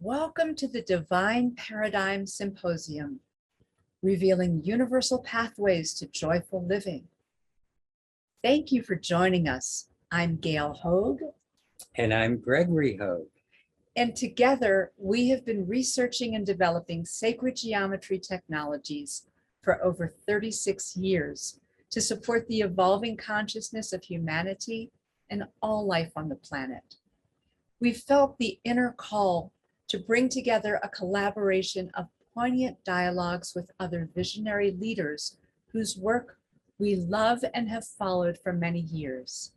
Welcome to the Divine Paradigm Symposium, revealing universal pathways to joyful living. Thank you for joining us. I'm Gail Hogue. And I'm Gregory Hogue. And together, we have been researching and developing sacred geometry technologies for over 36 years to support the evolving consciousness of humanity and all life on the planet. We felt the inner call to bring together a collaboration of poignant dialogues with other visionary leaders whose work we love and have followed for many years.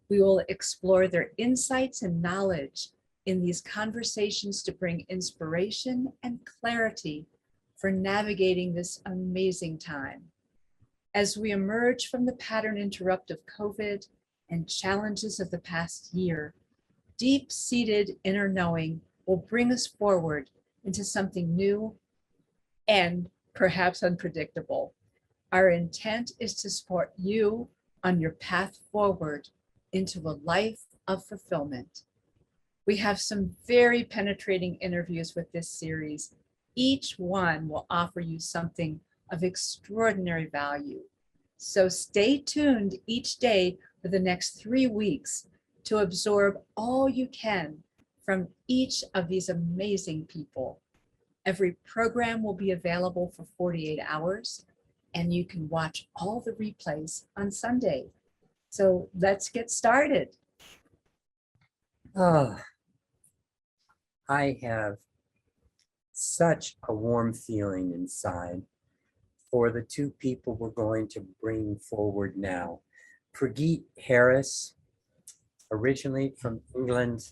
We will explore their insights and knowledge in these conversations to bring inspiration and clarity for navigating this amazing time. As we emerge from the pattern interrupt of COVID and challenges of the past year, deep-seated inner knowing will bring us forward into something new and perhaps unpredictable. Our intent is to support you on your path forward into a life of fulfillment. We have some very penetrating interviews with this series. Each one will offer you something of extraordinary value. So stay tuned each day for the next 3 weeks to absorb all you can from each of these amazing people. Every program will be available for 48 hours, and you can watch all the replays on Sunday. So let's get started. Oh, I have such a warm feeling inside for the two people we're going to bring forward now. Prageet Harris, originally from England,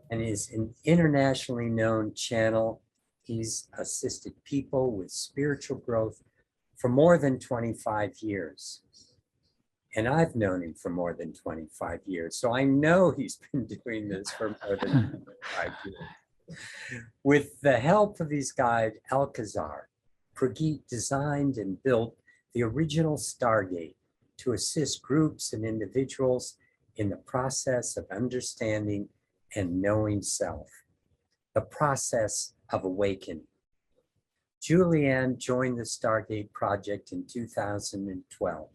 and is an internationally known channel. He's assisted people with spiritual growth for more than 25 years. And I've known him for more than 25 years. So I know he's been doing this for more than 25 years. With the help of his guide, Alcazar, Prageet designed and built the original Stargate to assist groups and individuals in the process of understanding and knowing self, the process of awakening. Julieanne joined the Stargate project in 2012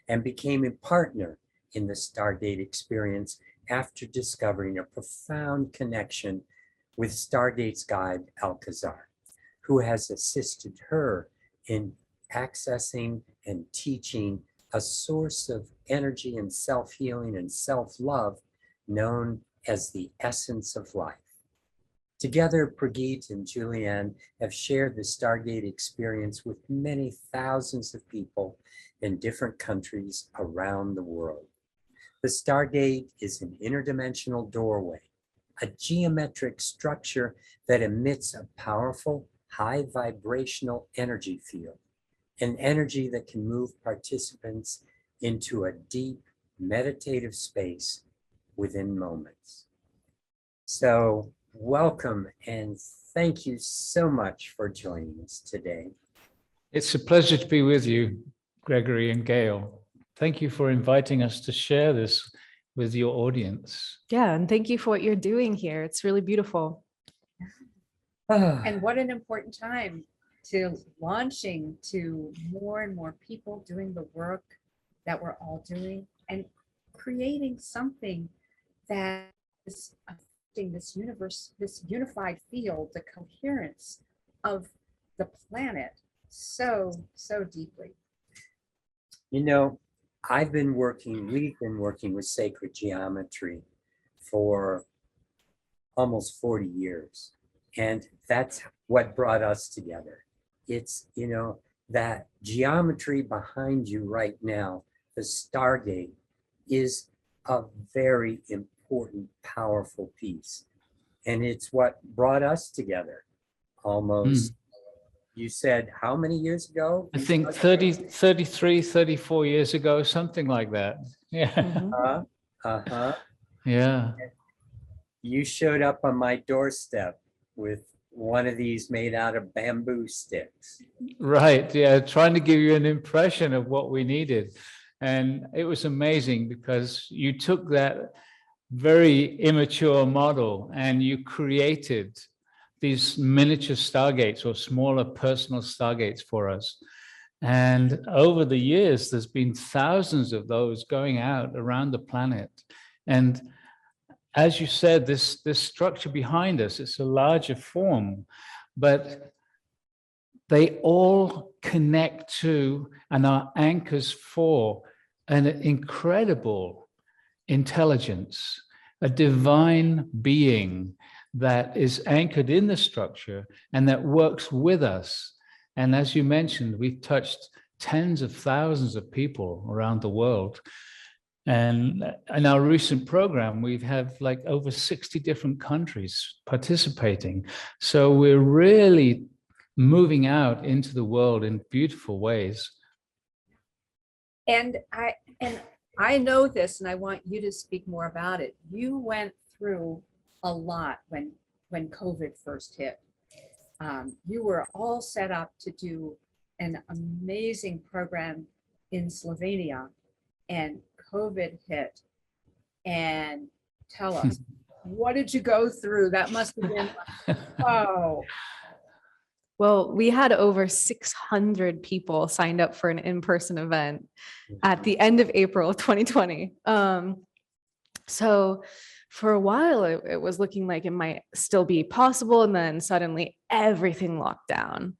and became a partner in the Stargate experience after discovering a profound connection with Stargate's guide, Alcazar, who has assisted her in accessing and teaching a source of energy and self-healing and self-love known as the essence of life. Together, Prageet and Julieanne have shared the Stargate experience with many thousands of people in different countries around the world. The Stargate is an interdimensional doorway, a geometric structure that emits a powerful, high vibrational energy field, an energy that can move participants into a deep meditative space within moments. So welcome and thank you so much for joining us today. It's a pleasure to be with you, Gregory and Gail. Thank you for inviting us to share this with your audience. Yeah, and thank you for what you're doing here. It's really beautiful. And what an important time to launching to more and more people doing the work that we're all doing and creating something that is affecting this universe, this unified field, the coherence of the planet so deeply. You know, we've been working with sacred geometry for almost 40 years. And that's what brought us together. It's, that geometry behind you right now, the Stargate, is a very important, powerful piece. And it's what brought us together almost. You said how many years ago? I think 33, 34 years ago, something like that. Yeah. Yeah. You showed up on my doorstep with one of these made out of bamboo sticks. Right. Yeah. Trying to give you an impression of what we needed. And it was amazing because you took that very immature model and you created these miniature stargates or smaller personal stargates for us. And over the years, there's been thousands of those going out around the planet. And as you said, this structure behind us, it's a larger form, but they all connect to and are anchors for an incredible intelligence, a divine being that is anchored in the structure and that works with us. And as you mentioned, we've touched tens of thousands of people around the world. And in our recent program, we've had like over 60 different countries participating. So we're really moving out into the world in beautiful ways. And I know this, and I want you to speak more about it. You went through a lot when COVID first hit. You were all set up to do an amazing program in Slovenia, and COVID hit. And tell us, what did you go through? That must have been, oh. Well, we had over 600 people signed up for an in-person event at the end of April of 2020. So for a while, it was looking like it might still be possible. And then suddenly everything locked down.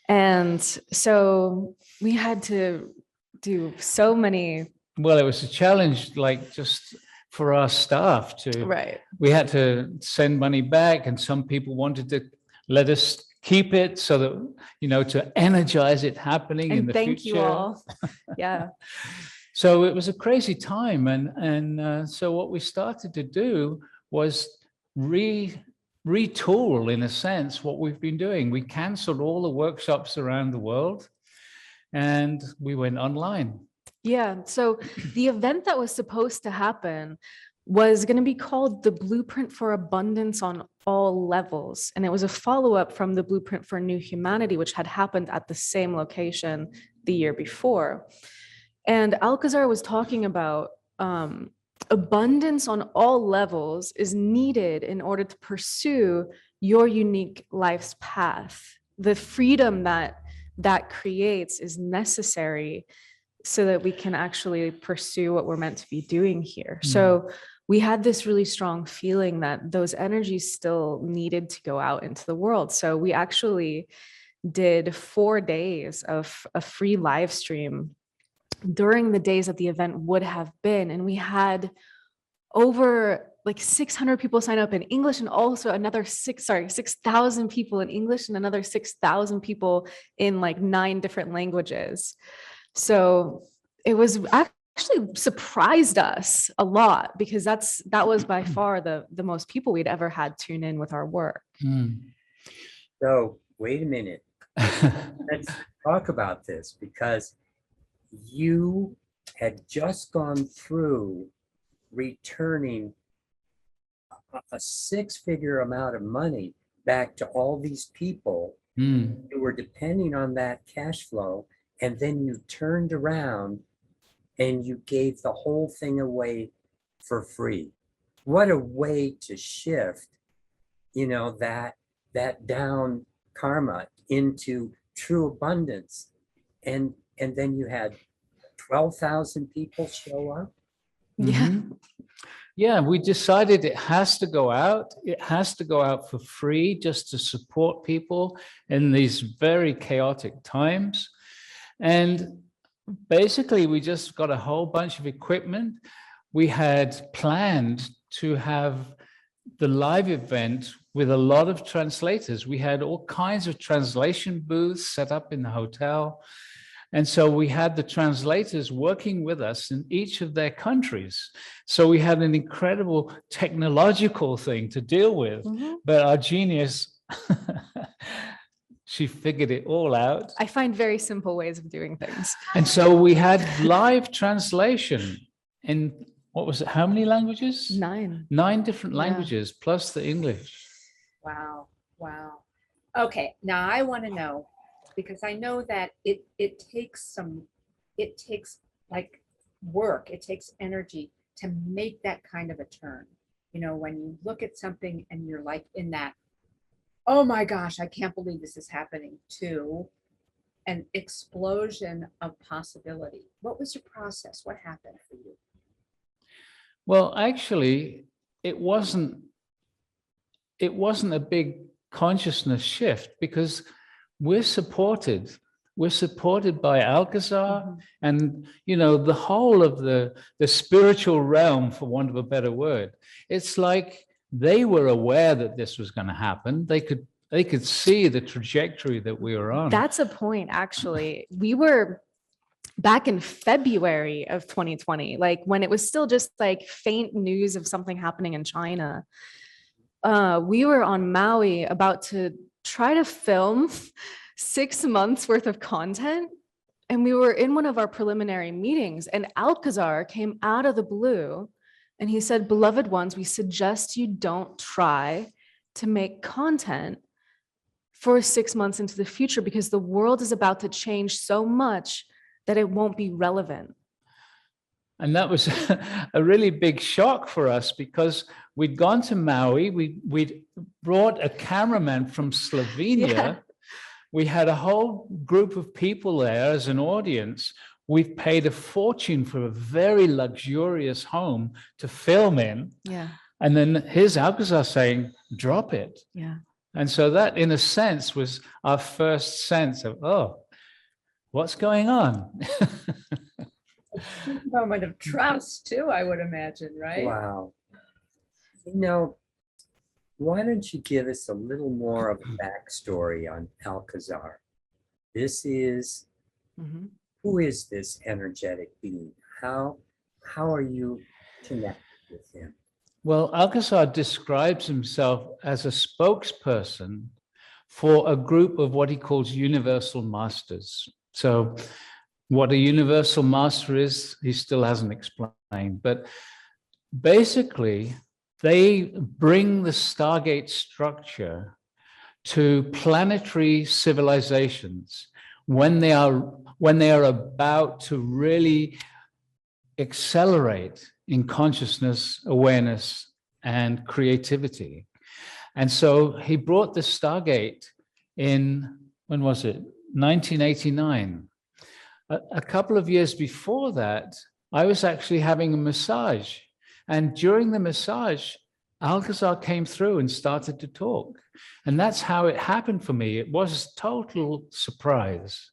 And so we had to do so many. Well, it was a challenge, like just for our staff to, right. We had to send money back, and some people wanted to let us keep it so that, you know, to energize it happening in the future. Thank you all. Yeah. So it was a crazy time. And so what we started to do was retool, in a sense, what we've been doing. We canceled all the workshops around the world and we went online. Yeah. So the event that was supposed to happen was going to be called the Blueprint for Abundance on All Levels. And it was a follow-up from the Blueprint for New Humanity, which had happened at the same location the year before. And Alcazar was talking about abundance on all levels is needed in order to pursue your unique life's path. The freedom that creates is necessary so that we can actually pursue what we're meant to be doing here. So we had this really strong feeling that those energies still needed to go out into the world. So we actually did 4 days of a free live stream during the days that the event would have been. And we had over like 600 people sign up in English, and also another 6,000 people in English, and another 6,000 people in like 9 different languages. So it was actually surprised us a lot, because that was by far the most people we'd ever had tune in with our work. So wait a minute. Let's talk about this, because you had just gone through returning a 6-figure amount of money back to all these people who were depending on that cash flow. And then you turned around and you gave the whole thing away for free. What a way to shift, you know, that down karma into true abundance. And then you had 12,000 people show up. Yeah. Yeah, we decided it has to go out. It has to go out for free, just to support people in these very chaotic times. And basically, we just got a whole bunch of equipment. We had planned to have the live event with a lot of translators. We had all kinds of translation booths set up in the hotel. And so we had the translators working with us in each of their countries. So we had an incredible technological thing to deal with. But our genius, she figured it all out. I find very simple ways of doing things. And so we had live translation in, what was it, how many languages? 9. 9 different languages, plus the English. Wow. Okay, now I want to know, because I know that it takes like work, it takes energy to make that kind of a turn. You know, when you look at something and you're like in that oh my gosh, I can't believe this is happening, to an explosion of possibility? What was your process? What happened for you? Well, actually, it wasn't a big consciousness shift, because we're supported. We're supported by Alcazar and, the whole of the spiritual realm, for want of a better word. It's like they were aware that this was going to happen. They could see the trajectory that we were on. That's a point, actually. We were back in February of 2020, like when it was still just like faint news of something happening in China. We were on Maui about to try to film 6 months worth of content. And we were in one of our preliminary meetings, and Alcazar came out of the blue and he said, "Beloved ones, we suggest you don't try to make content for 6 months into the future, because the world is about to change so much that it won't be relevant." And that was a really big shock for us, because we'd gone to Maui, we'd brought a cameraman from Slovenia. Yeah. We had a whole group of people there as an audience. We've paid a fortune for a very luxurious home to film in. Yeah. And then here's Alcazar saying, drop it. Yeah. And so that, in a sense, was our first sense of, oh, what's going on? Moment of trust too, I would imagine, right? Wow. Why don't you give us a little more of a backstory on Alcazar? Mhm. Who is this energetic being? How are you connected with him? Well, Alcazar describes himself as a spokesperson for a group of what he calls universal masters. So what a universal master is, he still hasn't explained. But basically, they bring the Stargate structure to planetary civilizations when they are about to really accelerate in consciousness, awareness, and creativity. And so he brought the Stargate in, when was it? 1989. A couple of years before that, I was actually having a massage. And during the massage, Alcazar came through and started to talk. And that's how it happened for me. It was a total surprise.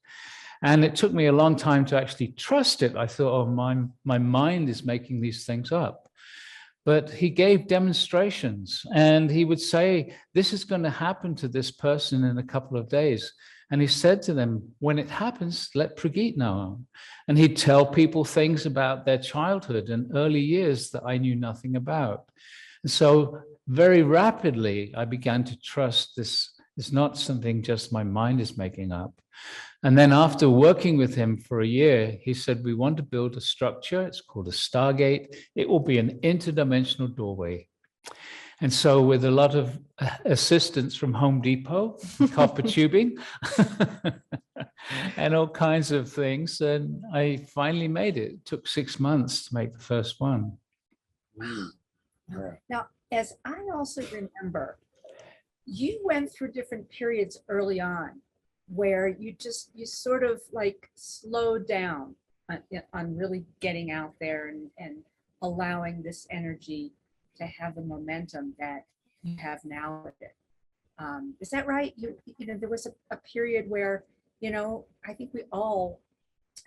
And it took me a long time to actually trust it. I thought, oh, my mind is making these things up. But he gave demonstrations, and he would say, this is going to happen to this person in a couple of days. And he said to them, when it happens, let Prageet know. And he'd tell people things about their childhood and early years that I knew nothing about. And so very rapidly, I began to trust this is not something just my mind is making up. And then after working with him for a year, he said, we want to build a structure. It's called a Stargate. It will be an interdimensional doorway. And so with a lot of assistance from Home Depot, copper tubing, and all kinds of things, and I finally made it. It took 6 months to make the first one. Now, as I also remember, you went through different periods early on where you sort of like slowed down on really getting out there and allowing this energy to have the momentum that you have now with it. Is that right? There was a period where, I think we all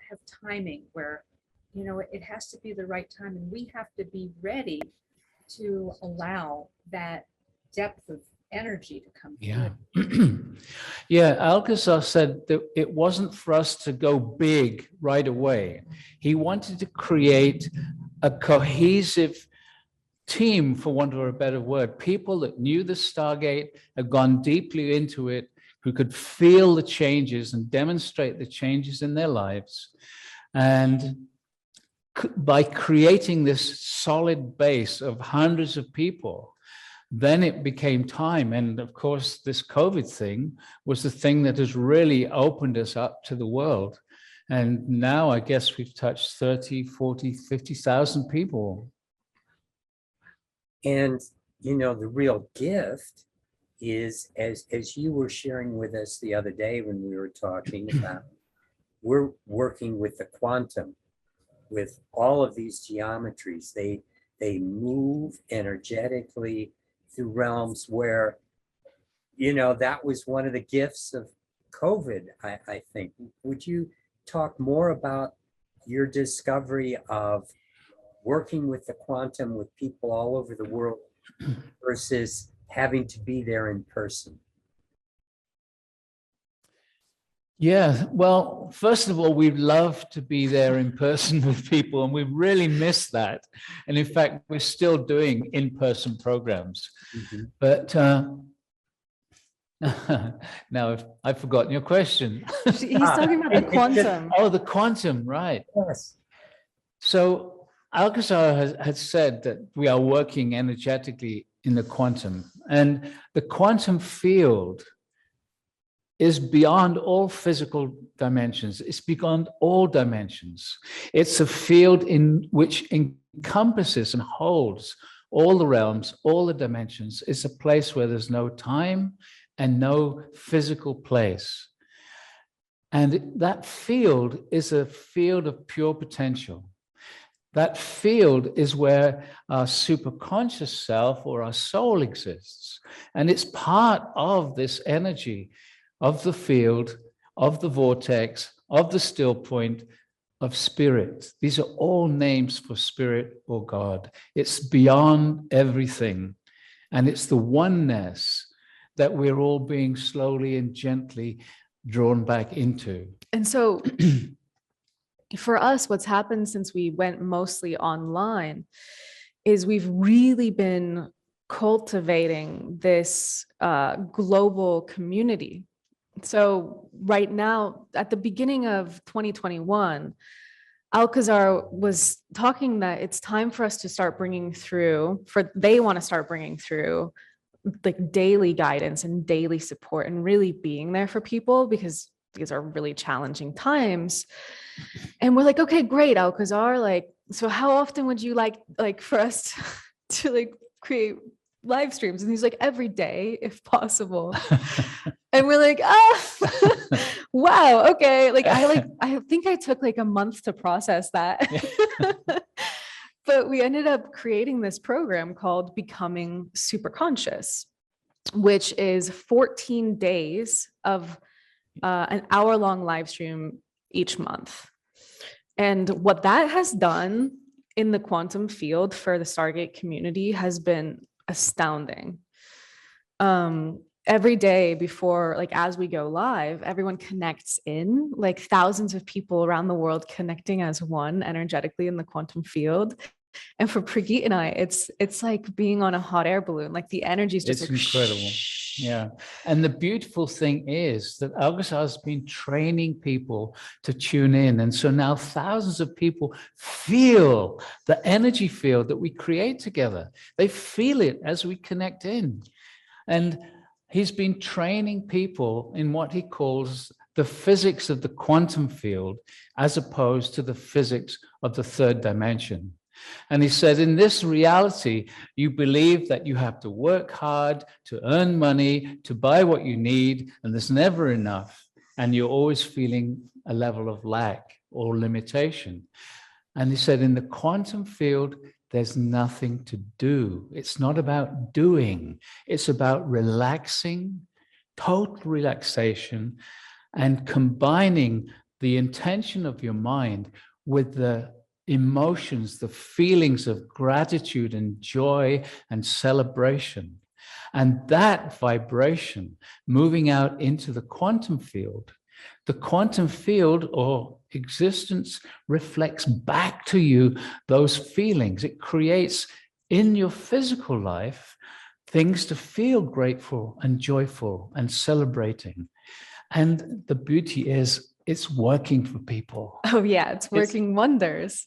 have timing where, it has to be the right time, and we have to be ready to allow that depth of energy to come through. Yeah, Alcazar said that it wasn't for us to go big right away. He wanted to create a cohesive team, for want of a better word, people that knew the Stargate, had gone deeply into it, who could feel the changes and demonstrate the changes in their lives. And by creating this solid base of hundreds of people, then it became time. And of course, this COVID thing was the thing that has really opened us up to the world. And now I guess we've touched 30, 40, 50,000 people. And, the real gift is, as you were sharing with us the other day when we were talking about, we're working with the quantum, with all of these geometries. They move energetically through realms where, you know, that was one of the gifts of COVID, I think. Would you talk more about your discovery of working with the quantum with people all over the world versus having to be there in person? Yeah, well, first of all, we'd love to be there in person with people, and we really miss that. And in fact, we're still doing in-person programs. Mhm. But now I've forgotten your question. He's talking about the quantum. Oh, the quantum, right. Yes. So Alcazar has said that we are working energetically in the quantum, and the quantum field is beyond all physical dimensions. It's beyond all dimensions. It's a field in which encompasses and holds all the realms, all the dimensions. It's a place where there's no time and no physical place. And that field is a field of pure potential. That field is where our superconscious self or our soul exists. And it's part of this energy of the field, of the vortex, of the still point, of spirit. These are all names for spirit or God. It's beyond everything. And it's the oneness that we're all being slowly and gently drawn back into. And so for us, what's happened since we went mostly online is we've really been cultivating this global community. So right now, at the beginning of 2021, Alcazar was talking that it's time for us to start bringing through, they want to start bringing through like daily guidance and daily support and really being there for people, because these are really challenging times. And we're like, okay, great, Alcazar. Like, so how often would you like for us to like create live streams? And he's like, every day, if possible. And we're like, wow, okay. I think I took like a month to process that. But we ended up creating this program called Becoming Superconscious, which is 14 days of an hour-long live stream each month. And what that has done in the quantum field for the Stargate community has been astounding. Every day before, like as we go live, everyone connects in, like thousands of people around the world connecting as one energetically in the quantum field. And for Prageet and I, it's like being on a hot air balloon. Like the energy is just It's like incredible. Yeah. And the beautiful thing is that Alcazar has been training people to tune in. And so now thousands of people feel the energy field that we create together. They feel it as we connect in. And he's been training people in what he calls the physics of the quantum field, as opposed to the physics of the third dimension. And he said, in this reality, you believe that you have to work hard to earn money, to buy what you need, and there's never enough. And you're always feeling a level of lack or limitation. And he said, in the quantum field, there's nothing to do. It's not about doing. It's about relaxing, total relaxation, and combining the intention of your mind with the emotions, the feelings of gratitude and joy and celebration. And that vibration moving out into the quantum field or existence reflects back to you those feelings. It creates in your physical life things to feel grateful and joyful and celebrating. And the beauty is, it's working for people. Oh yeah, it's working wonders.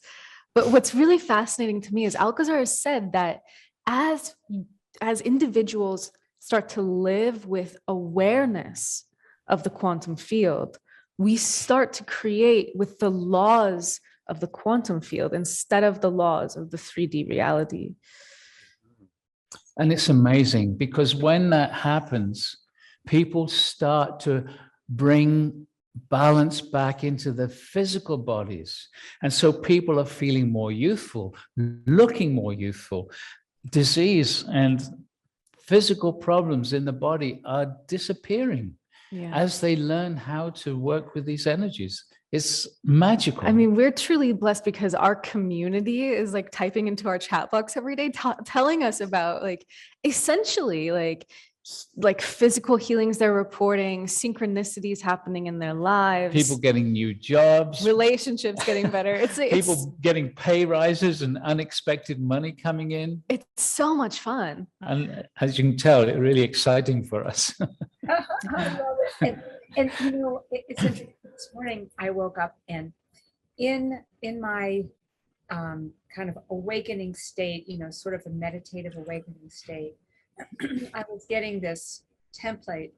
But what's really fascinating to me is Alcazar has said that as individuals start to live with awareness of the quantum field, we start to create with the laws of the quantum field instead of the laws of the 3D reality. And it's amazing because when that happens, people start to bring balance back into their physical bodies. And so people are feeling more youthful, looking more youthful. Disease and physical problems in the body are disappearing as they learn how to work with these energies. It's magical. I mean, we're truly blessed because our community is like typing into our chat box every day, telling us about like essentially like physical healings they're reporting, synchronicities happening in their lives, people getting new jobs, relationships getting better. People getting pay rises and unexpected money coming in. It's so much fun. And as you can tell, it's really exciting for us. I love it. And you know, it's interesting. This morning I woke up and in my kind of awakening state, you know, sort of a meditative awakening state, I was getting this template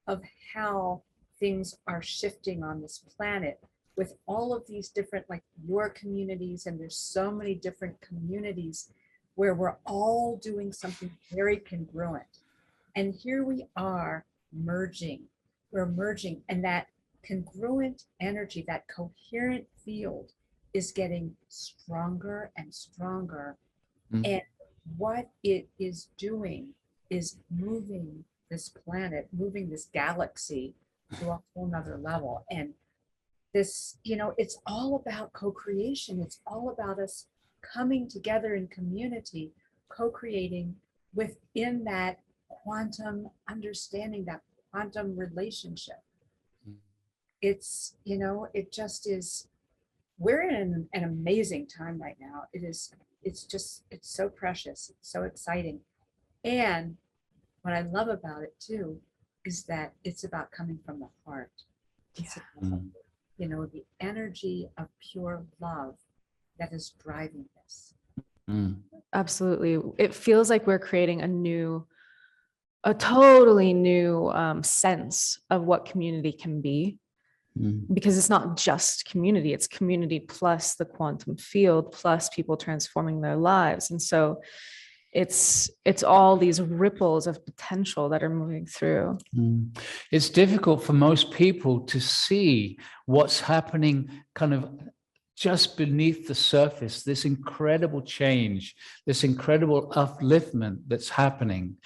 of how things are shifting on this planet with all of these different, like your communities, and there's so many different communities where we're all doing something very congruent. And here we are merging, we're merging, and that congruent energy, that coherent field is getting stronger and stronger. And what it is doing is moving this planet, moving this galaxy to a whole nother level. And this, you know, it's all about co-creation. It's all about us coming together in community, co-creating within that quantum understanding, that quantum relationship. It's, you know, it just is, we're in an amazing time right now. It's so precious, it's so exciting. And what I love about it too is that it's about coming from the heart. It's about, you know, the energy of pure love that is driving this. Absolutely. It feels like we're creating a totally new sense of what community can be. Because it's not just community, it's community plus the quantum field, plus people transforming their lives. And so it's all these ripples of potential that are moving through. It's difficult for most people to see what's happening kind of just beneath the surface, this incredible change, this incredible upliftment that's happening.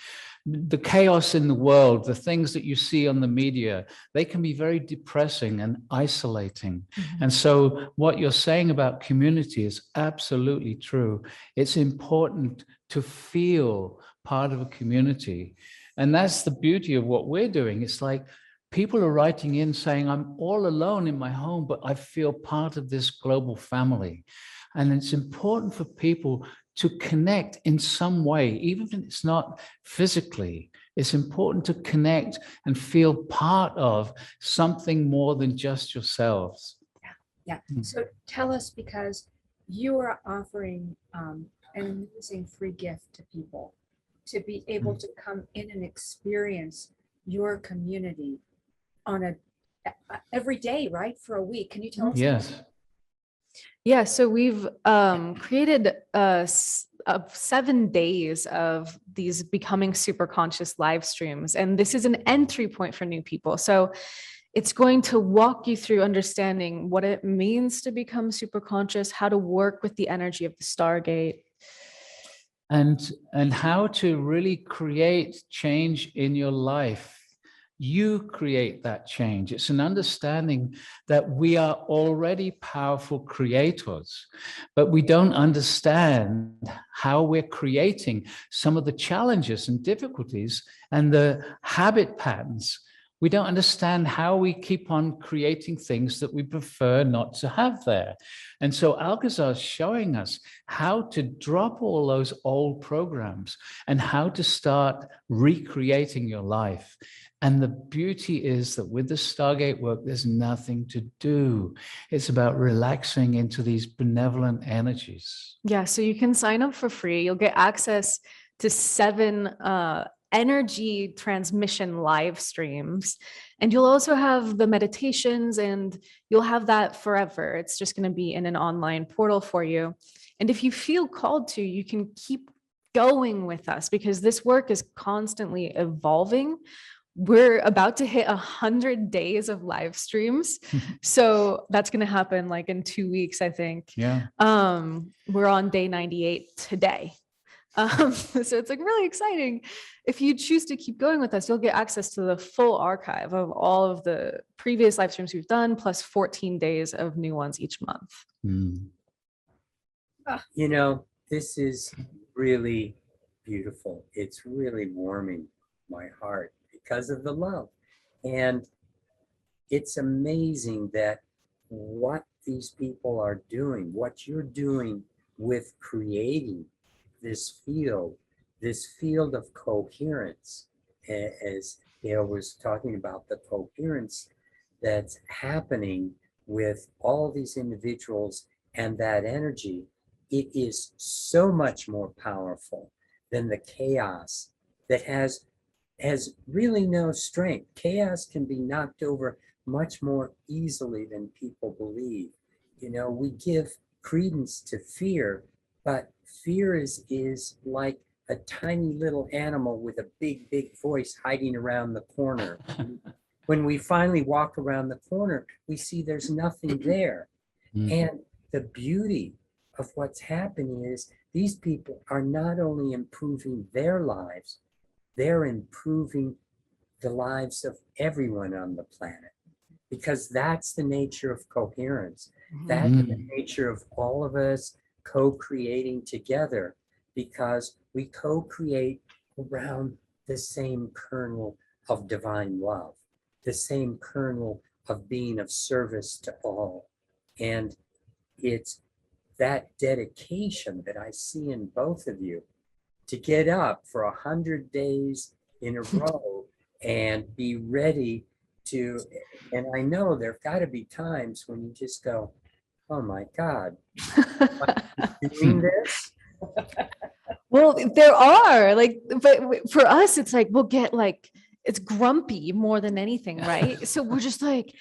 The chaos in the world, the things that you see on the media, they can be very depressing and isolating. And so what you're saying about community is absolutely true. It's important to feel part of a community. And that's the beauty of what we're doing. It's like people are writing in saying, I'm all alone in my home, but I feel part of this global family. And it's important for people to connect in some way, even if it's not physically. It's important to connect and feel part of something more than just yourselves. Yeah. So tell us, because you are offering an amazing free gift to people to be able to come in and experience your community on every day, right? For a week. Can you tell us? Yes. Yeah, so we've created 7 days of these becoming super conscious live streams. And this is an entry point for new people. So it's going to walk you through understanding what it means to become super conscious, how to work with the energy of the Stargate. And how to really create change in your life. You create that change. It's an understanding that we are already powerful creators, but we don't understand how we're creating some of the challenges and difficulties and the habit patterns. We don't understand how we keep on creating things that we prefer not to have there. And so Alcazar is showing us how to drop all those old programs and how to start recreating your life. And the beauty is that with the Stargate work, there's nothing to do. It's about relaxing into these benevolent energies. Yeah, so you can sign up for free. You'll get access to 7 energy transmission live streams. And you'll also have the meditations, and you'll have that forever. It's just going to be in an online portal for you. And if you feel called to, you can keep going with us, because this work is constantly evolving. We're about to hit 100 days of live streams. So that's going to happen like in 2 weeks, I think. Yeah. We're on day 98 today. So it's like really exciting. If you choose to keep going with us, you'll get access to the full archive of all of the previous live streams we've done, plus 14 days of new ones each month. Mm. You know, this is really beautiful. It's really warming my heart because of the love. And it's amazing that what these people are doing, what you're doing with creating this field of coherence, as Gail was talking about, the coherence that's happening with all these individuals and that energy, it is so much more powerful than the chaos that has really no strength. Chaos can be knocked over much more easily than people believe. You know, we give credence to fear, but fear is like a tiny little animal with a big voice hiding around the corner. When we finally walk around the corner, we see there's nothing there. And the beauty of what's happening is these people are not only improving their lives, they're improving the lives of everyone on the planet, because that's the nature of coherence. That's the nature of all of us co-creating together, because we co-create around the same kernel of divine love, the same kernel of being of service to all. And it's that dedication that I see in both of you to get up for 100 days in a row and be ready to, and I know there've got to be times when you just go, oh my God, doing this? Well, there are like, but for us, it's like, we'll get like, it's grumpy more than anything, right? So we're just like,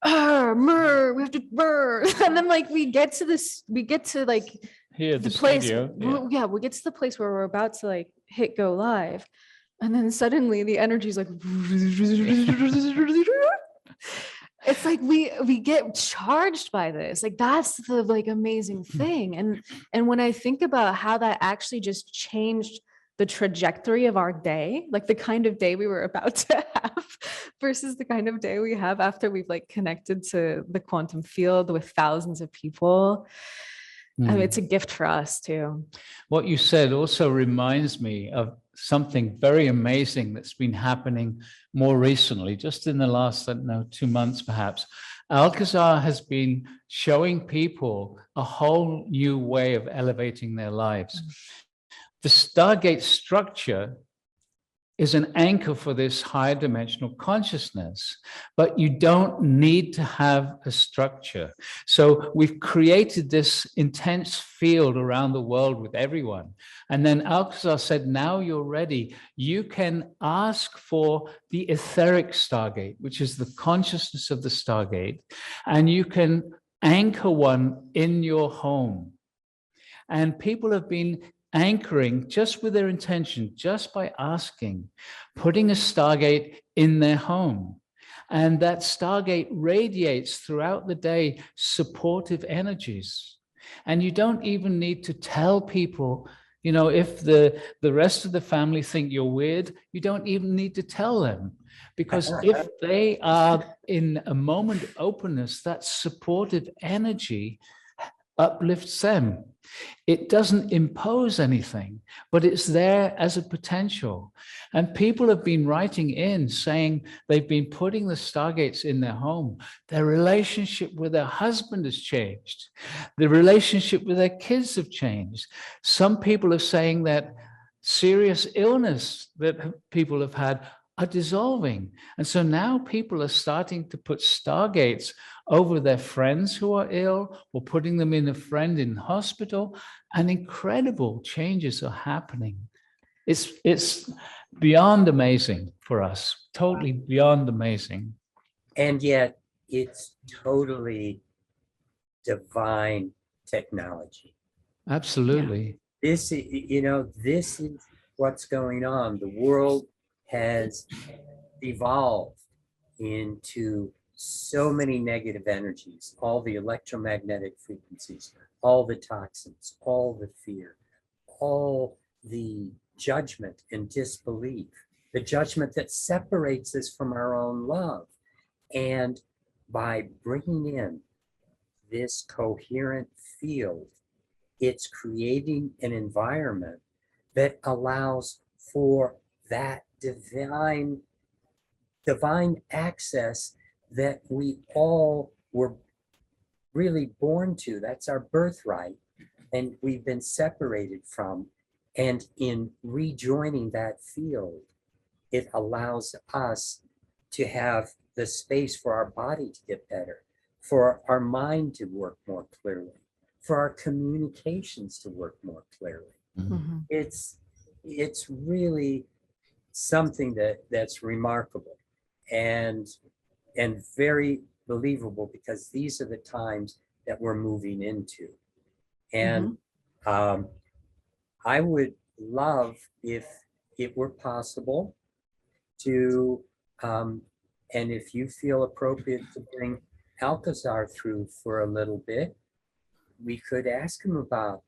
we have to burr. And then like, we get to like Here, the the place, studio. Yeah. we get to the place where we're about to like hit go live. And then suddenly the energy is like, it's like we get charged by this. Like that's the like amazing thing. And when I think about how that actually just changed the trajectory of our day, like the kind of day we were about to have versus the kind of day we have after we've like connected to the quantum field with thousands of people. I mean, it's a gift for us too. What you said also reminds me of something very amazing that's been happening more recently, just in the last, I don't know, 2 months perhaps. Alcazar has been showing people a whole new way of elevating their lives. The Stargate structure is an anchor for this higher dimensional consciousness, but you don't need to have a structure. So we've created this intense field around the world with everyone. And then Alcazar said, now you're ready. You can ask for the etheric Stargate, which is the consciousness of the Stargate, and you can anchor one in your home. And people have been anchoring just with their intention, just by asking, putting a Stargate in their home. And that Stargate radiates throughout the day supportive energies. And you don't even need to tell people, you know, if the rest of the family think you're weird, you don't even need to tell them. Because if they are in a moment of openness, that supportive energy uplifts them. It doesn't impose anything, but it's there as a potential. And people have been writing in saying they've been putting the Stargates in their home. Their relationship with their husband has changed. The relationship with their kids have changed. Some people are saying that serious illness that people have had are dissolving. And so now people are starting to put Stargates over their friends who are ill, or putting them in a friend in hospital, and incredible changes are happening. It's beyond amazing for us, totally beyond amazing. And yet it's totally divine technology. Absolutely. this, this is what's going on. The world has evolved into so many negative energies, all the electromagnetic frequencies, all the toxins, all the fear, all the judgment and disbelief, the judgment that separates us from our own love. And by bringing in this coherent field, it's creating an environment that allows for that divine access that we all were really born to. That's our birthright, and we've been separated from. And in rejoining that field, it allows us to have the space for our body to get better, for our mind to work more clearly, for our communications to work more clearly. Mhm. It's really something that's remarkable and very believable, because these are the times that we're moving into. And I would love, if it were possible, to and if you feel appropriate to bring Alcazar through for a little bit, we could ask him about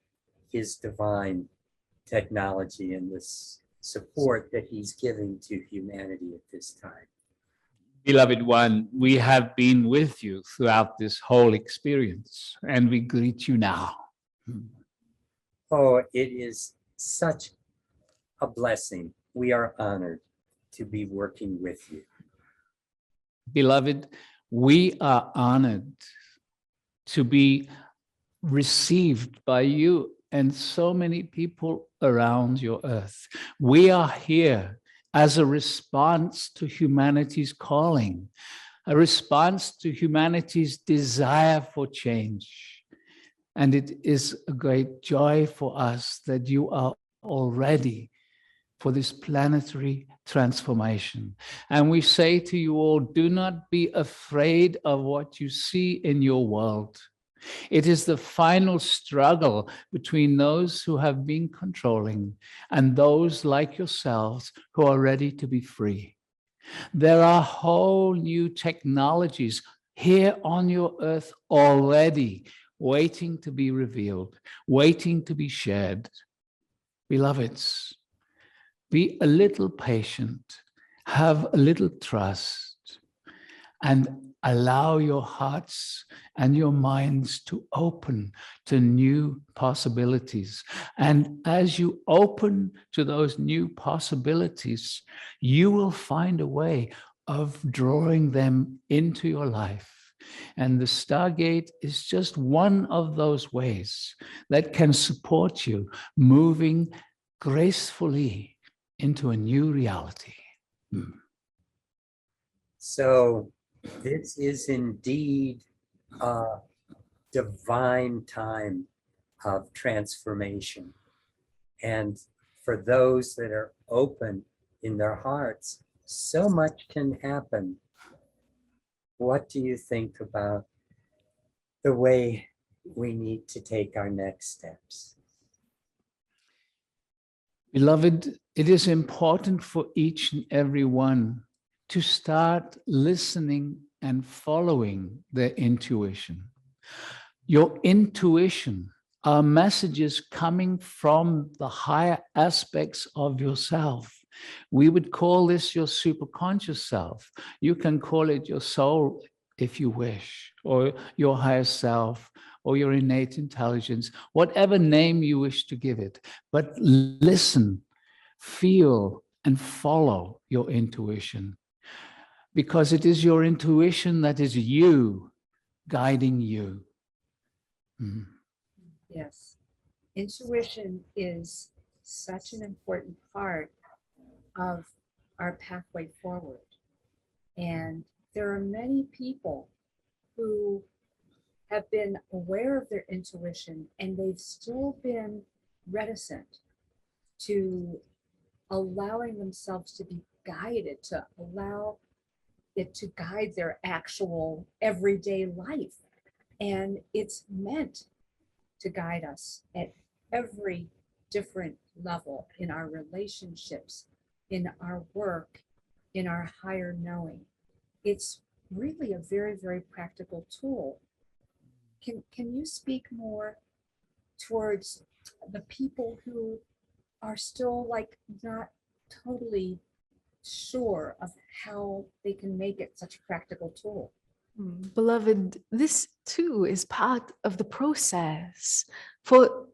his divine technology and this support that he's giving to humanity at this time. Beloved one, we have been with you throughout this whole experience, and we greet you now. Oh, it is such a blessing. We are honored to be working with you. Beloved, we are honored to be received by you and so many people around your earth. We are here as a response to humanity's calling, a response to humanity's desire for change. And it is a great joy for us that you are all ready for this planetary transformation. And we say to you all, do not be afraid of what you see in your world. It is the final struggle between those who have been controlling and those like yourselves who are ready to be free. There are whole new technologies here on your earth already waiting to be revealed, waiting to be shared. Beloveds, be a little patient, have a little trust, and allow your hearts and your minds to open to new possibilities. And as you open to those new possibilities, you will find a way of drawing them into your life. And the Stargate is just one of those ways that can support you moving gracefully into a new reality. So this is indeed a divine time of transformation. And for those that are open in their hearts, so much can happen. What do you think about the way we need to take our next steps? Beloved, it is important for each and every one to start listening and following their intuition. Your intuition are messages coming from the higher aspects of yourself. We would call this your superconscious self. You can call it your soul if you wish, or your higher self, or your innate intelligence, whatever name you wish to give it. But listen, feel, and follow your intuition, because it is your intuition that is you guiding you. Yes. Intuition is such an important part of our pathway forward. And there are many people who have been aware of their intuition, and they've still been reticent to allowing themselves to be guided, to allow it to guide their actual everyday life. And it's meant to guide us at every different level in our relationships, in our work, in our higher knowing. It's really a very, very practical tool. Can you speak more towards the people who are still like not totally sure of how they can make it such a practical tool? Beloved, this too is part of the process. For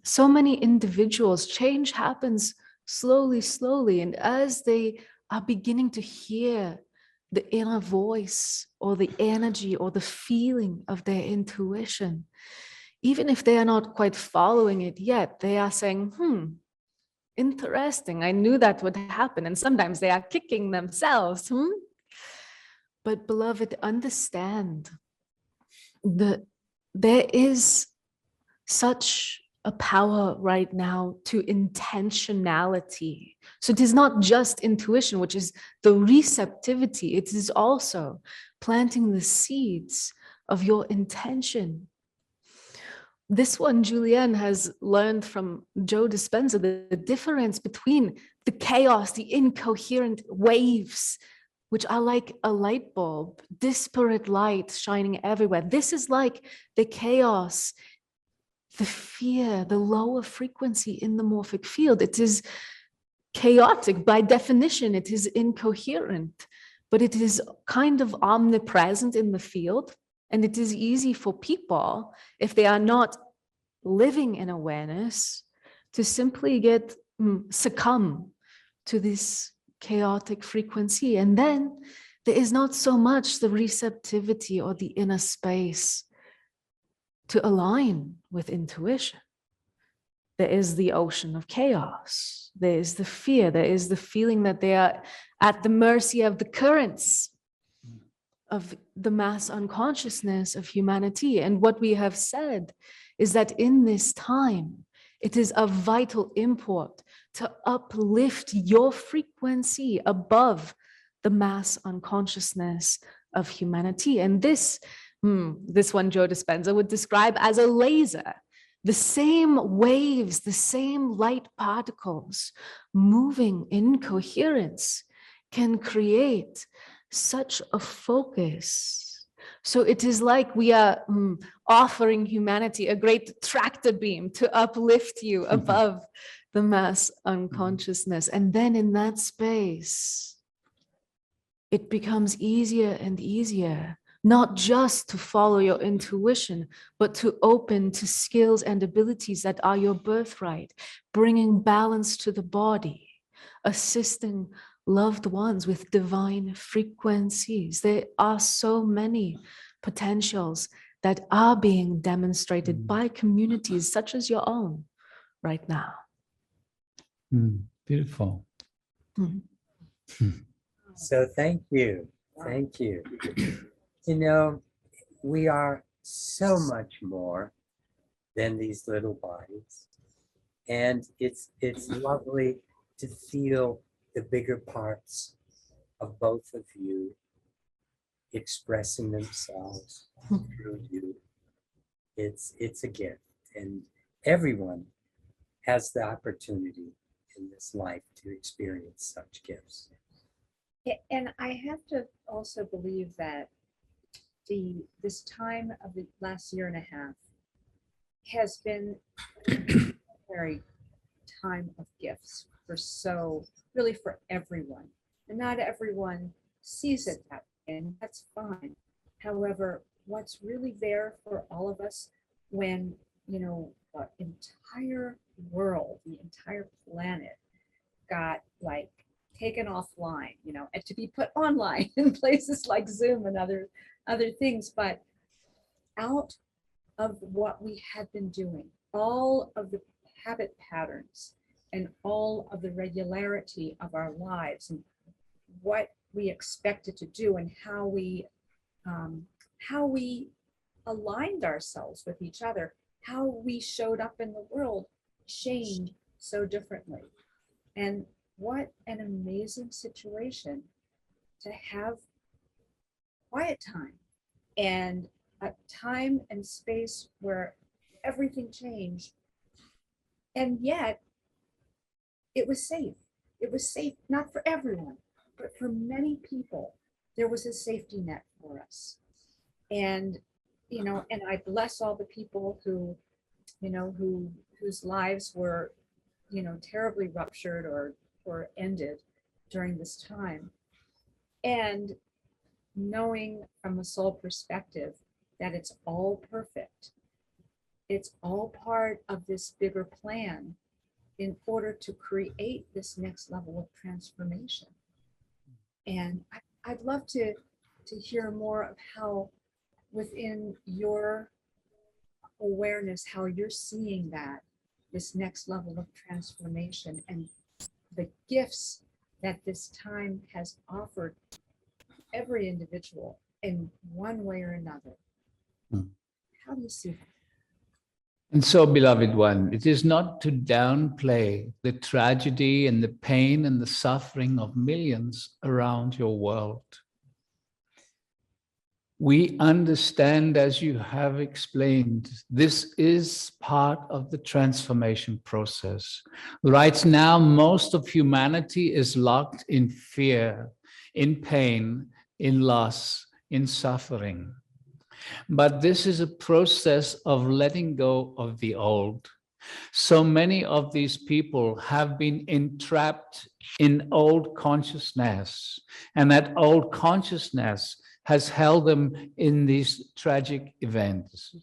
so many individuals, change happens slowly, slowly. And as they are beginning to hear the inner voice or the energy or the feeling of their intuition, even if they are not quite following it yet, they are saying, interesting, I knew that would happen. And sometimes they are kicking themselves. But beloved, understand that there is such a power right now to intentionality. So it is not just intuition, which is the receptivity. It is also planting the seeds of your intention. This one, Julieanne has learned from Joe Dispenza, the difference between the chaos, the incoherent waves, which are like a light bulb, disparate light shining everywhere. This is like the chaos, the fear, the lower frequency in the morphic field. It is chaotic by definition. It is incoherent, but it is kind of omnipresent in the field. And it is easy for people, if they are not living in awareness, to simply succumb to this chaotic frequency. And then there is not so much the receptivity or the inner space to align with intuition. There is the ocean of chaos. There is the fear. There is the feeling that they are at the mercy of the currents of the mass unconsciousness of humanity. And what we have said is that in this time, it is of vital import to uplift your frequency above the mass unconsciousness of humanity. And this one Joe Dispenza would describe as a laser. The same waves, the same light particles moving in coherence can create such a focus. So it is like we are offering humanity a great tractor beam to uplift you above the mass unconsciousness. And then in that space, it becomes easier and easier, not just to follow your intuition, but to open to skills and abilities that are your birthright, bringing balance to the body, assisting loved ones with divine frequencies. There are so many potentials that are being demonstrated by communities such as your own right now. Beautiful. So thank you. Thank you. You know, we are so much more than these little bodies. And it's lovely to feel the bigger parts of both of you expressing themselves through you. It's a gift, and everyone has the opportunity in this life to experience such gifts. And I have to also believe that this time of the last year and a half has been a very time of gifts really for everyone. And not everyone sees it that way, and that's fine. However, what's really there for all of us when, the entire world, the entire planet got like taken offline, and to be put online in places like Zoom and other things, but out of what we had been doing, all of the habit patterns and all of the regularity of our lives and what we expected to do and how we aligned ourselves with each other, how we showed up in the world changed so differently. And what an amazing situation to have quiet time and a time and space where everything changed And yet it was safe. It was safe, not for everyone, but for many people, there was a safety net for us. And, and I bless all the people who, whose lives were, terribly ruptured or ended during this time. And knowing from a soul perspective that it's all perfect. It's all part of this bigger plan in order to create this next level of transformation. And I'd love to hear more of how within your awareness, how you're seeing that, this next level of transformation and the gifts that this time has offered every individual in one way or another. How do you see that? And so, beloved one, it is not to downplay the tragedy and the pain and the suffering of millions around your world. We understand, as you have explained, this is part of the transformation process. Right now, most of humanity is locked in fear, in pain, in loss, in suffering. But this is a process of letting go of the old. So many of these people have been entrapped in old consciousness, and that old consciousness has held them in these tragic events.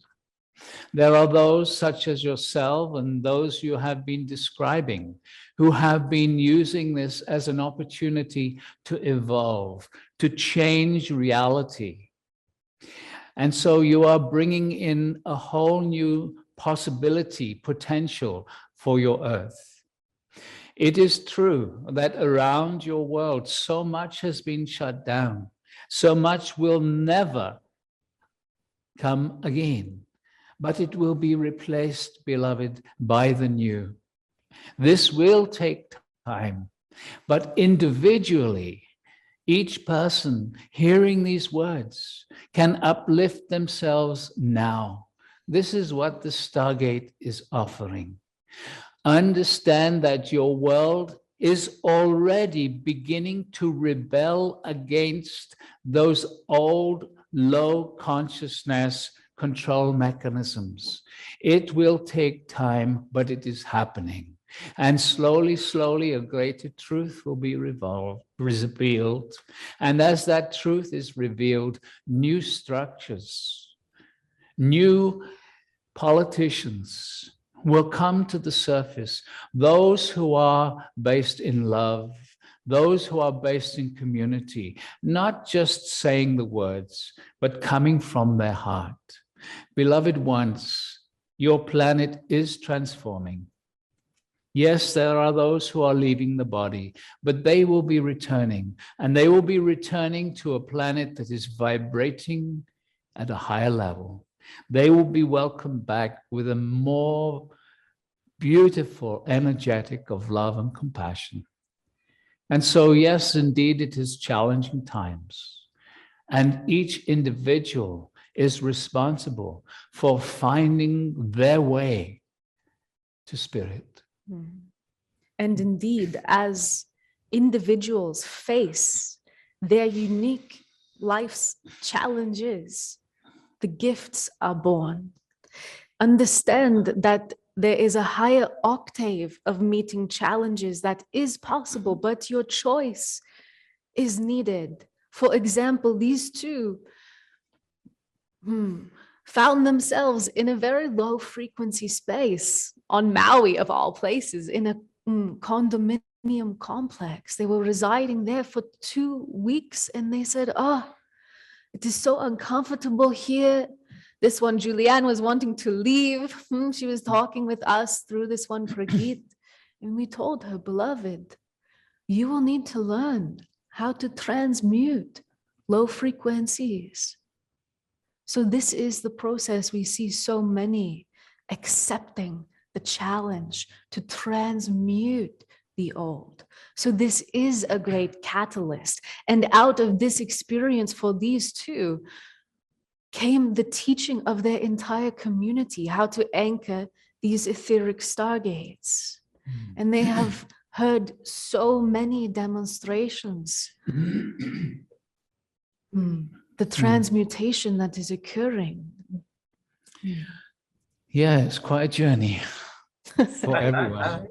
There are those such as yourself and those you have been describing who have been using this as an opportunity to evolve, to change reality. And so you are bringing in a whole new possibility, potential for your earth. It is true that around your world, so much has been shut down. So much will never come again, but it will be replaced, beloved, by the new. This will take time, but individually, each person hearing these words can uplift themselves now. This is what the Stargate is offering. Understand that your world is already beginning to rebel against those old low consciousness control mechanisms. It will take time, but it is happening. And slowly, slowly, a greater truth will be revealed. And as that truth is revealed, new structures, new politicians will come to the surface. Those who are based in love, those who are based in community, not just saying the words, but coming from their heart. Beloved ones, your planet is transforming. Yes, there are those who are leaving the body, but they will be returning, and they will be returning to a planet that is vibrating at a higher level. They will be welcomed back with a more beautiful, energetic of love and compassion. And so, yes, indeed, it is challenging times, and each individual is responsible for finding their way to spirit. And indeed, as individuals face their unique life's challenges, the gifts are born. Understand that there is a higher octave of meeting challenges that is possible, but your choice is needed. For example, these two found themselves in a very low frequency space on Maui, of all places, in a condominium complex. They were residing there for 2 weeks, and they said, "Oh, it is so uncomfortable here." This one, Julieanne, was wanting to leave. She was talking with us through this one, Prageet, and we told her, "Beloved, you will need to learn how to transmute low frequencies." So this is the process. We see so many accepting the challenge to transmute the old. So this is a great catalyst. And out of this experience for these two came the teaching of their entire community, how to anchor these etheric stargates, and they have heard so many demonstrations. The transmutation that is occurring. Yeah, it's quite a journey for everyone.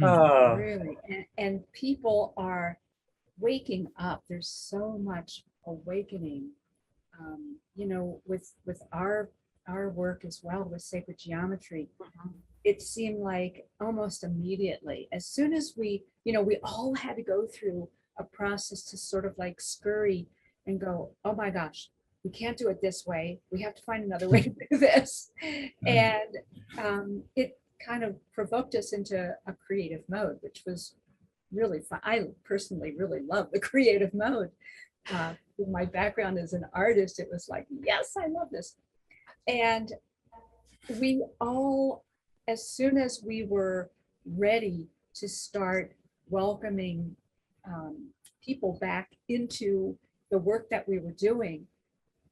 Oh, Really, and people are waking up. There's so much awakening, you know, with our work as well with sacred geometry. It seemed like almost immediately, as soon as we, you know, we all had to go through a process to sort of like scurry and go, oh my gosh, we can't do it this way. We have to find another way to do this. And it kind of provoked us into a creative mode, which was really fun. I personally really love the creative mode. With my background as an artist, it was like, yes, I love this. And we all, as soon as we were ready to start welcoming people back into the work that we were doing,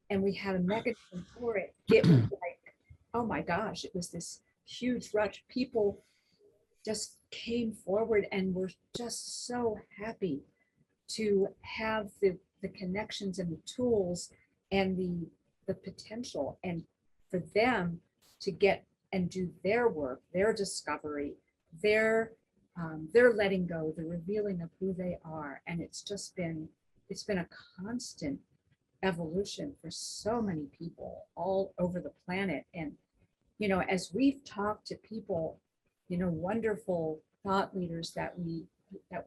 and we had a mechanism for it, it was like, oh my gosh, it was this huge rush. People just came forward and were just so happy to have the connections and the tools and the potential, and for them to get and do their work, their discovery, their letting go, the revealing of who they are. And it's been a constant evolution for so many people all over the planet. And, you know, as we've talked to people, you know, wonderful thought leaders that we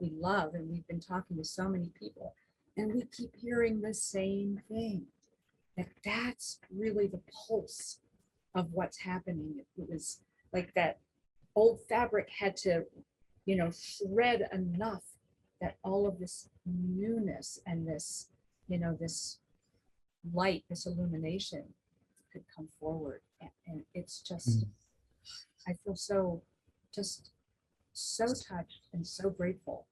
love, and we've been talking to so many people, and we keep hearing the same thing, that's really the pulse of what's happening. It was like that old fabric had to, you know, shred enough that all of this newness and this, you know, this light, this illumination could come forward. And it's just, I feel just so touched and so grateful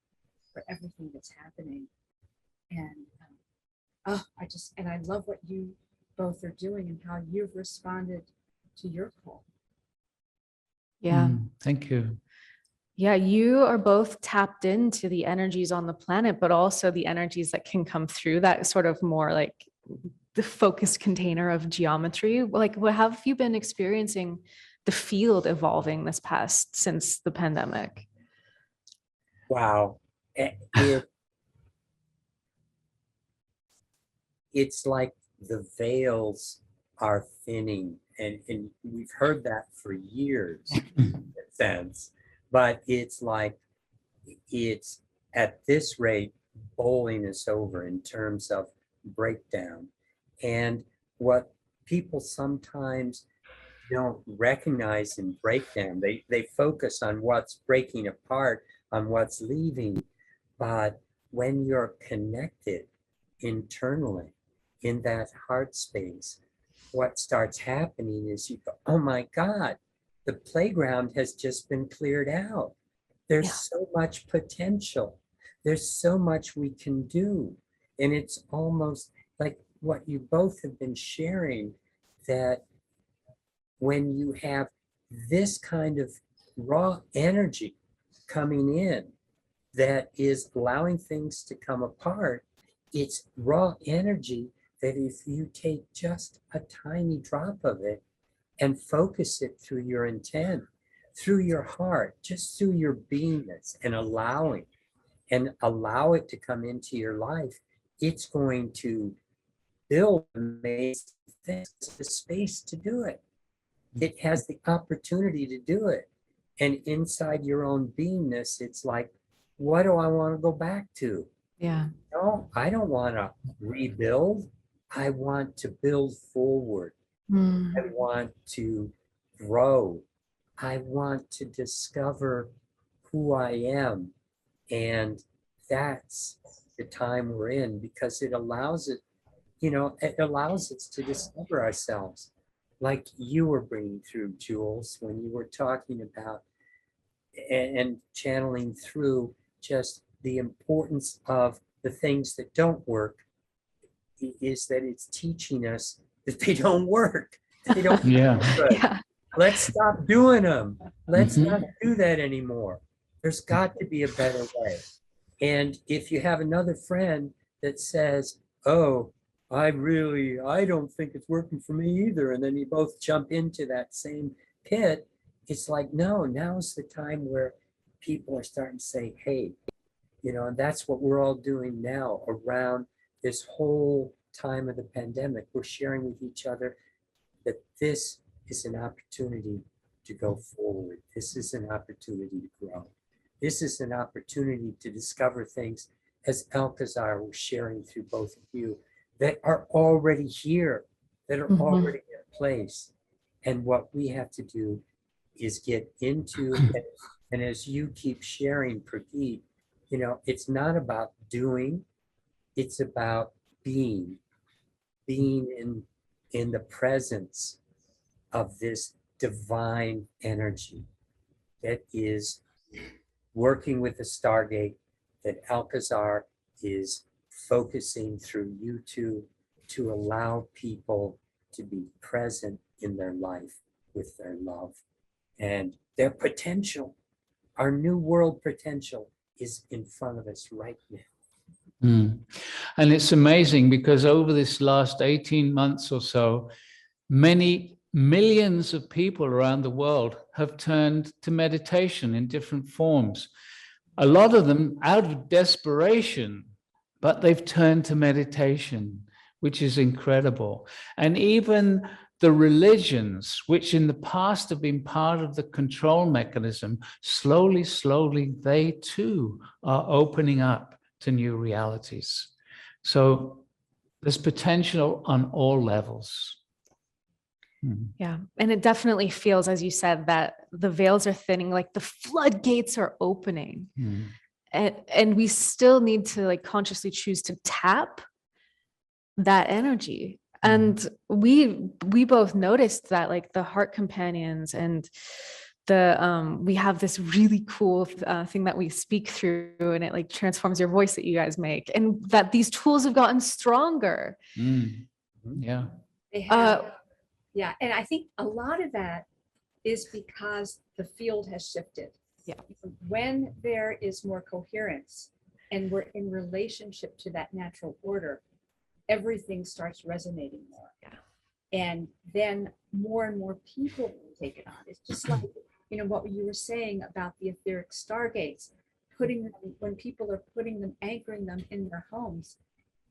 for everything that's happening. And I love what you both are doing and how you've responded to your call. Yeah. Thank you. Yeah, you are both tapped into the energies on the planet, but also the energies that can come through that sort of more like the focused container of geometry. Like, what have you been experiencing the field evolving since the pandemic? wow. It's like the veils are thinning, and we've heard that for years in a sense, but it's like it's at this rate bowling us over in terms of breakdown. And what people sometimes don't recognize in breakdown, they focus on what's breaking apart, on what's leaving, but when you're connected internally in that heart space, what starts happening is you go, oh my God, the playground has just been cleared out. There's so much potential. There's so much we can do. And it's almost like what you both have been sharing, that when you have this kind of raw energy coming in that is allowing things to come apart, it's raw energy that if you take just a tiny drop of it and focus it through your intent, through your heart, just through your beingness, and allow it to come into your life, it's going to build amazing things. The space to do it. It has the opportunity to do it. And inside your own beingness, it's like, what do I want to go back to? Yeah. No, I don't want to rebuild. I want to build forward. I want to grow. I want to discover who I am. And that's the time we're in, because it allows us to discover ourselves, like you were bringing through, Jules, when you were talking about and channeling through just the importance of the things that don't work, is that it's teaching us that they don't work. They don't Yeah. feel good. Yeah. Let's stop doing them. Let's Mhm. not do that anymore. There's got to be a better way. And if you have another friend that says, oh, I don't think it's working for me either, and then you both jump into that same pit, it's like, no, now's the time where people are starting to say, hey, and that's what we're all doing now around this whole time of the pandemic. We're sharing with each other that this is an opportunity to go forward. This is an opportunity to grow. This is an opportunity to discover things, as Alcazar was sharing through both of you, that are already here, that are already in place. And what we have to do is get into it. And as you keep sharing, Prageet, it's not about doing, it's about being in the presence of this divine energy that is working with the Stargate, that Alcazar is focusing through you two to allow people to be present in their life with their love and their potential. Our new world potential is in front of us right now. Mm. And it's amazing because over this last 18 months or so, many millions of people around the world have turned to meditation in different forms. A lot of them out of desperation, but they've turned to meditation, which is incredible. And even the religions, which in the past have been part of the control mechanism, slowly, they too are opening up to new realities. So there's potential on all levels. Yeah. And it definitely feels, as you said, that the veils are thinning, like the floodgates are opening. And we still need to like consciously choose to tap that energy. And we both noticed that like the heart companions and we have this really cool thing that we speak through, and it like transforms your voice that you guys make, and that these tools have gotten stronger. Yeah. They have. Yeah. And I think a lot of that is because the field has shifted. Yeah. When there is more coherence and we're in relationship to that natural order, everything starts resonating more. Yeah. And then more and more people take it on. It's just like, what you were saying about the etheric stargates, when people are anchoring them in their homes,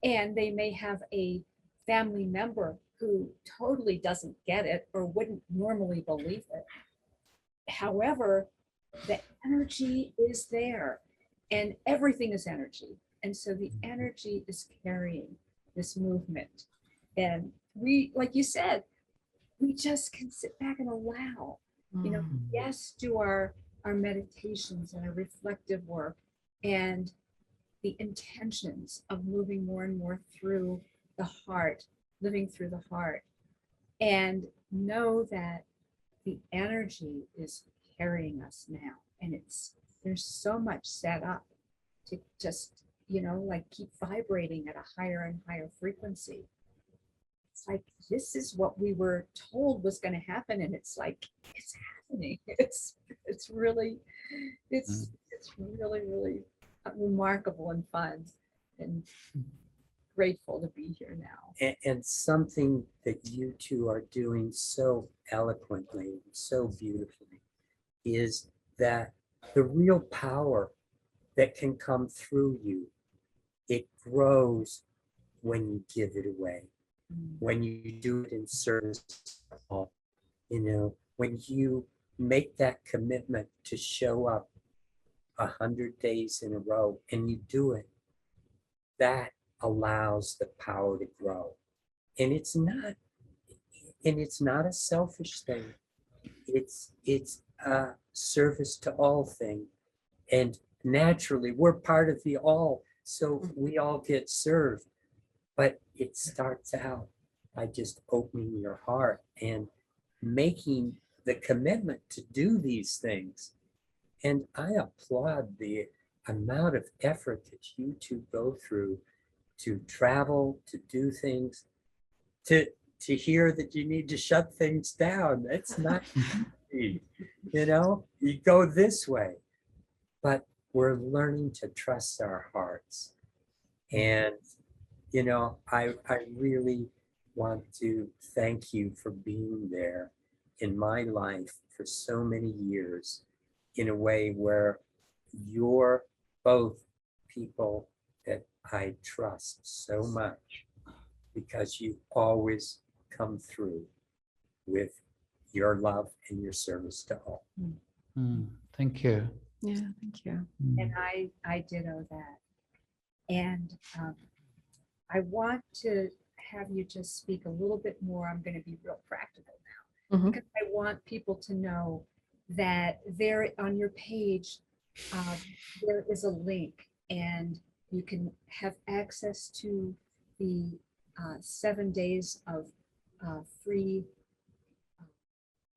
and they may have a family member who totally doesn't get it or wouldn't normally believe it. However, the energy is there, and everything is energy. And so the energy is carrying this movement. And we, like you said, we just can sit back and allow, yes, do our meditations and our reflective work and the intentions of moving more and more through the heart, living through the heart, and know that the energy is carrying us now. And there's so much set up to just, like keep vibrating at a higher and higher frequency. It's like, this is what we were told was going to happen. And it's like, it's happening. It's really remarkable and fun, and grateful to be here now. And something that you two are doing so eloquently, so beautifully, is that the real power that can come through you, it grows when you give it away, when you do it in service to all, when you make that commitment to show up 100 days in a row and you do it, that allows the power to grow. And it's not a selfish thing. It's a service to all thing. And naturally we're part of the all, so we all get served. But it starts out by just opening your heart and making the commitment to do these things. And I applaud the amount of effort that you two go through to travel, to do things, to to hear that you need to shut things down. It's not easy. You know, you go this way, but we're learning to trust our hearts. And, you know, I really want to thank you for being there in my life for so many years in a way where you're both people that I trust so much, because you always come through with your love and your service to all. Thank you. Yeah, thank you. And I ditto that. And I want to have you just speak a little bit more. I'm going to be real practical now, Mhm. because I want people to know that there on your page, there is a link, and you can have access to the 7 days of free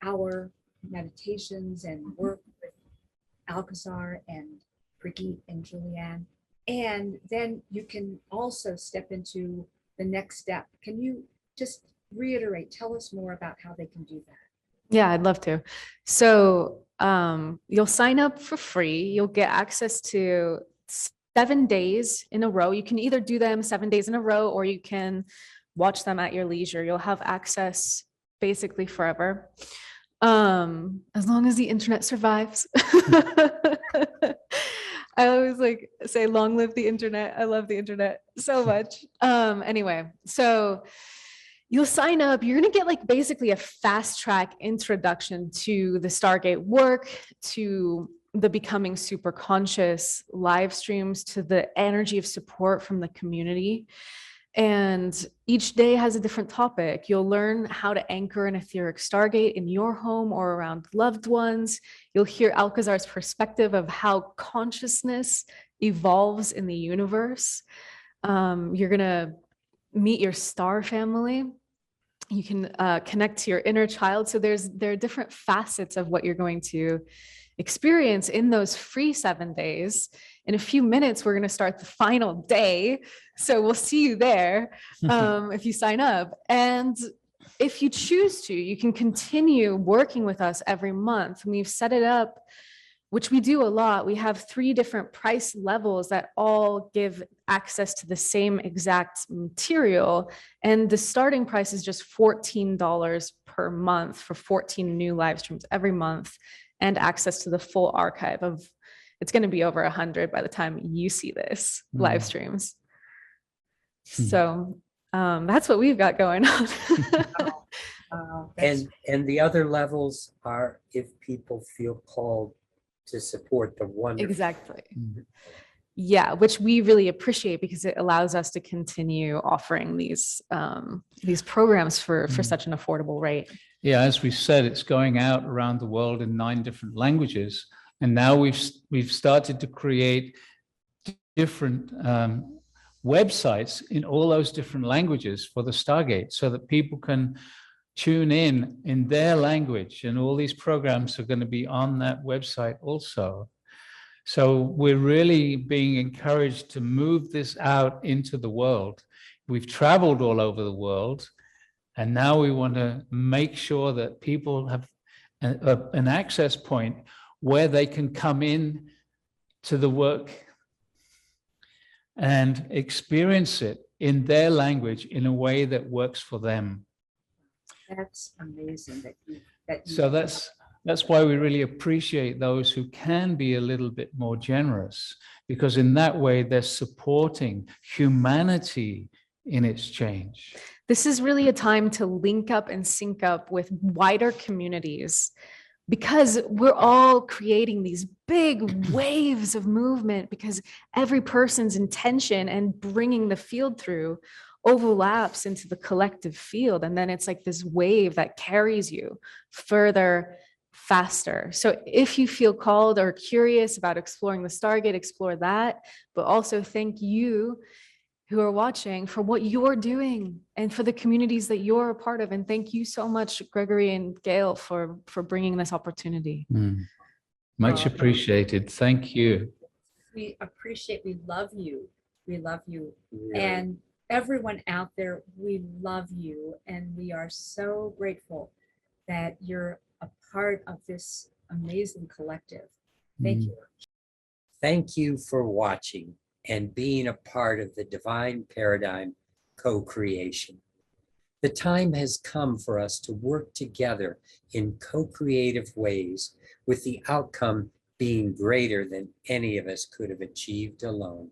hour meditations and work with Alcazar and Prageet and Julieanne. And then you can also step into the next step. Can you just reiterate, tell us more about how they can do that? Yeah, I'd love to. So you'll sign up for free. You'll get access to 7 days in a row. You can either do them 7 days in a row, or you can watch them at your leisure. You'll have access basically forever, as long as the internet survives. I always like say, long live the internet. I love the internet so much. Anyway, so you'll sign up. You're going to get like basically a fast track introduction to the Stargate work, to the Becoming Super Conscious live streams, to the energy of support from the community. And each day has a different topic. You'll learn how to anchor an etheric Stargate in your home or around loved ones. You'll hear Alcazar's perspective of how consciousness evolves in the universe. You're going to meet your star family. You can connect to your inner child. So there are different facets of what you're going to experience in those free 7 days. In a few minutes, we're going to start the final day. So we'll see you there if you sign up. And if you choose to, you can continue working with us every month. And we've set it up, which we do a lot. We have 3 different price levels that all give access to the same exact material. And the starting price is just $14 per month for 14 new live streams every month, and access to the full archive of, it's going to be over 100 by the time you see this live streams. So that's what we've got going on. And the other levels are if people feel called to support the wonderful. Exactly. Yeah, which we really appreciate, because it allows us to continue offering these programs for such an affordable rate. Yeah, as we said, it's going out around the world in 9 different languages, and now we've started to create different websites in all those different languages for the Stargate, so that people can tune in their language, and all these programs are going to be on that website also. So we're really being encouraged to move this out into the world. We've traveled all over the world, and now we want to make sure that people have an access point where they can come in to the work and experience it in their language in a way that works for them. That's amazing that you So that's why we really appreciate those who can be a little bit more generous, because in that way they're supporting humanity in its change. This is really a time to link up and sync up with wider communities, because we're all creating these big waves of movement, because every person's intention and bringing the field through overlaps into the collective field. And then it's like this wave that carries you further, faster. So if you feel called or curious about exploring the Stargate, explore that. But also thank you who are watching for what you're doing and for the communities that you're a part of. And thank you so much, Gregory and Gail, for bringing this opportunity. Much appreciated. Thank you. We appreciate, we love you. We love you. Really. And everyone out there, we love you, and we are so grateful that you're a part of this amazing collective. Thank you. Thank you for watching and being a part of the Divine Paradigm co-creation. The time has come for us to work together in co-creative ways, with the outcome being greater than any of us could have achieved alone.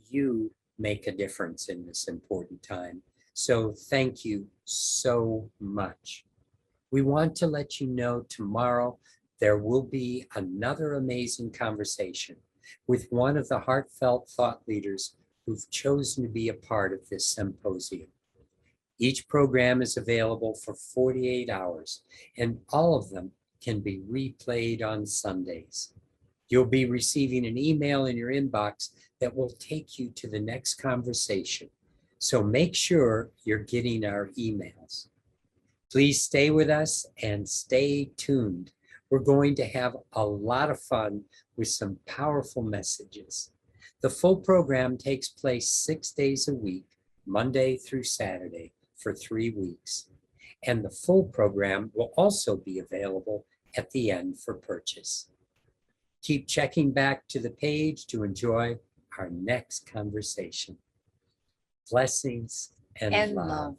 You make a difference in this important time, so thank you so much. We want to let you know tomorrow there will be another amazing conversation with one of the heartfelt thought leaders who've chosen to be a part of this symposium. Each program is available for 48 hours, and all of them can be replayed on Sundays. You'll be receiving an email in your inbox that will take you to the next conversation, so make sure you're getting our emails. Please stay with us and stay tuned. We're going to have a lot of fun with some powerful messages. The full program takes place 6 days a week, Monday through Saturday, for 3 weeks. And the full program will also be available at the end for purchase. Keep checking back to the page to enjoy our next conversation. Blessings and love.